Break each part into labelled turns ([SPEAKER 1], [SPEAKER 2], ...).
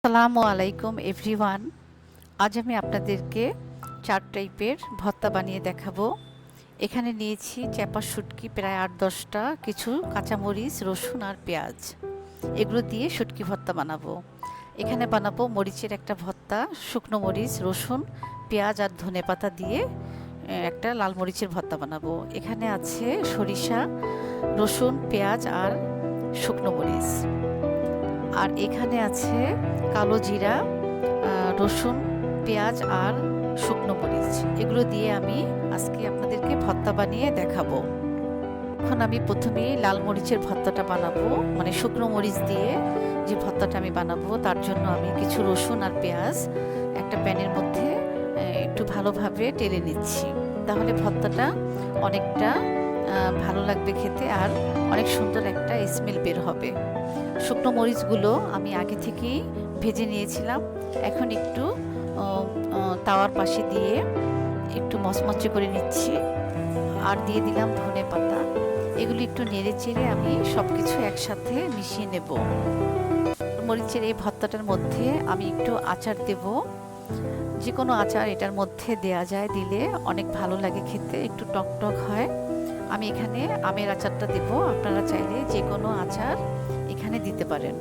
[SPEAKER 1] আসসালামু আলাইকুম এভরিওয়ান। আজ আমি আপনাদেরকে 4 টাইপের ভর্তা বানিয়ে দেখাবো। এখানে নিয়েছি চ্যাপা শুটকি প্রায় 8-10টা, কিছু কাঁচামরিচ, রসুন আর পেঁয়াজ। এগুলো দিয়ে শুটকি ভর্তা বানাবো। এখানে বানাবো মরিচের একটা ভর্তা, শুকনো মরিচ, রসুন, পেঁয়াজ আর ধনেপাতা দিয়ে একটা লাল মরিচের ভর্তা বানাবো। এখানে আছে সরিষা, রসুন, পেঁয়াজ আর শুকনো মরিচ। আর এখানে আছে কালো জিরা, রসুন, পেঁয়াজ আর শুকনো মরিচ। এগুলো দিয়ে আমি আজকে আপনাদেরকে ভর্তা বানিয়ে দেখাবো। এখন আমি প্রথমেই লাল মরিচের ভর্তাটা বানাবো, মানে শুকনো মরিচ দিয়ে যে ভর্তাটা আমি বানাবো তার জন্য আমি কিছু রসুন আর পেঁয়াজ একটা প্যানের মধ্যে একটু ভালোভাবে টেলে নিচ্ছি। তাহলে ভর্তাটা অনেকটা ভালো লাগবে খেতে আর অনেক সুন্দর একটা স্মেল বের হবে। শুকনো মরিচগুলো আমি আগে থেকেই ভেজে নিয়েছিলাম। এখন একটু তাওয়ার পাশে দিয়ে একটু মচমচে করে নিচ্ছি আর দিয়ে দিলাম ধনেপাতা। এগুলি একটু নেড়ে চেড়ে আমি সব কিছু একসাথে মিশিয়ে নেব। মরিচের এই ভর্তাটার মধ্যে আমি একটু আচার দেব। যে কোনো আচার এটার মধ্যে দেয়া যায়, দিলে অনেক ভালো লাগে খেতে, একটু টক টক হয়। আমি এখানে আমের আচারটা দেব। আপনারা চাইলে যে কোনো আচার এখানে দিতে পারেন।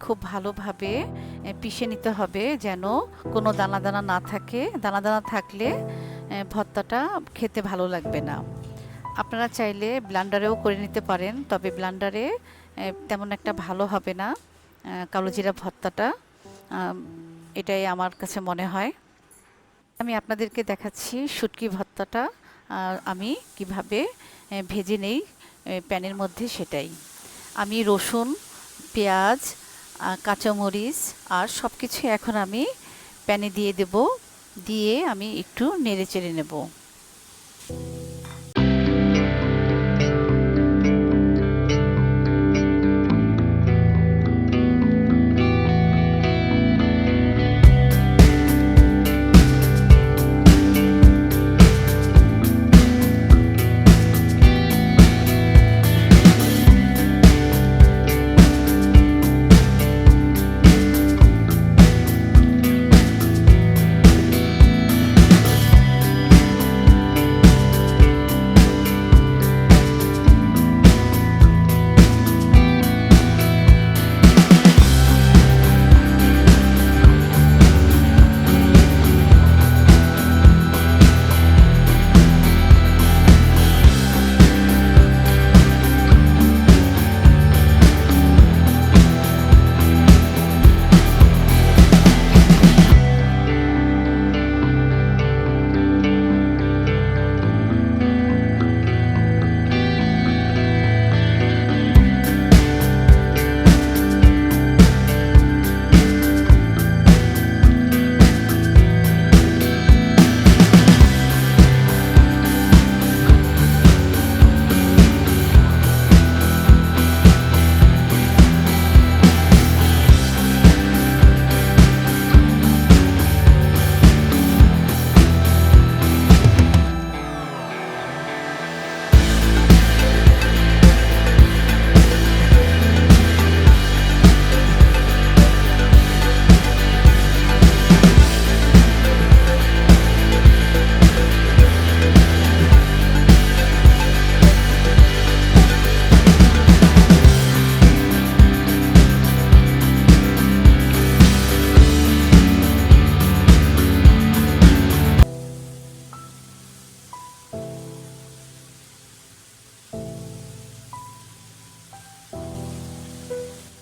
[SPEAKER 1] খুব ভালোভাবে পিষে নিতে হবে যেন কোনো দানা দানা না থাকে। দানা দানা থাকলে ভর্তাটা খেতে ভালো লাগবে না। আপনারা চাইলে ব্লেন্ডারেও করে নিতে পারেন, তবে ব্লেন্ডারে তেমন একটা ভালো হবে না কালো জিরা ভর্তাটা, এটাই আমার কাছে মনে হয়। আমি আপনাদেরকে দেখাচ্ছি শুটকি ভর্তাটা আমি কিভাবে ভেজে নেই প্যানের মধ্যে, সেটাই। আমি রসুন, পেঁয়াজ, কাঁচামরিচ আর সব কিছু এখন আমি প্যানে দিয়ে দেব। দিয়ে আমি একটু নেড়ে চেড়ে নেব।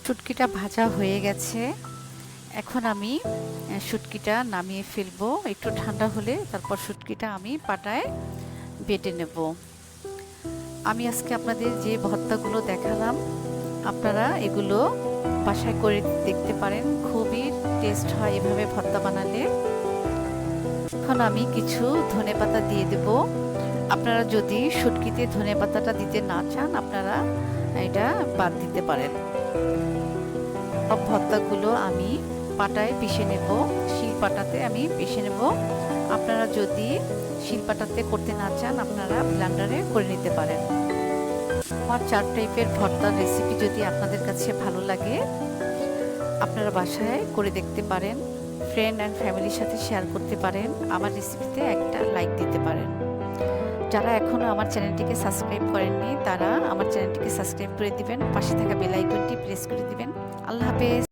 [SPEAKER 1] শুটকিটা ভাজা হয়ে গেছে। এখন আমি শুটকিটা নামিয়ে ফেলবো। একটু ঠান্ডা হলে তারপর শুটকিটা আমি পাটায় বেটে নেব। আমি আজকে আপনাদের যে ভর্তাগুলো দেখালাম, আপনারা এগুলো বাসায় করে দেখতে পারেন। খুবই টেস্ট হয় এভাবে ভর্তা বানালে। এখন আমি কিছু ধনেপাতা দিয়ে দেব। আপনারা যদি শুটকিতে ধনেপাতাটা দিতে না চান, আপনারা এটা বাদ দিতে পারেন। সব ভর্তাগুলো আমি পাটায় পিষে নেব, শিলপাটাতে আমি পিষে নেব। আপনারা যদি শিলপাটাতে করতে না চান, আপনারা ব্লেন্ডারে করে নিতে পারেন। আমার 4 টাইপের ভর্তার রেসিপি যদি আপনাদের কাছে ভালো লাগে, আপনারা বাসায় করে দেখতে পারেন। ফ্রেন্ড অ্যান্ড ফ্যামিলির সাথে শেয়ার করতে পারেন। আমার রেসিপিতে একটা লাইক দিতে পারেন। যারা এখনও আমার চ্যানেলটিকে সাবস্ক্রাইব করেননি, তারা আমার চ্যানেলটিকে সাবস্ক্রাইব করে দিবেন। পাশে থাকা বেল আইকনটি প্রেস করে দিবেন। আল্লাহ হাফেজ।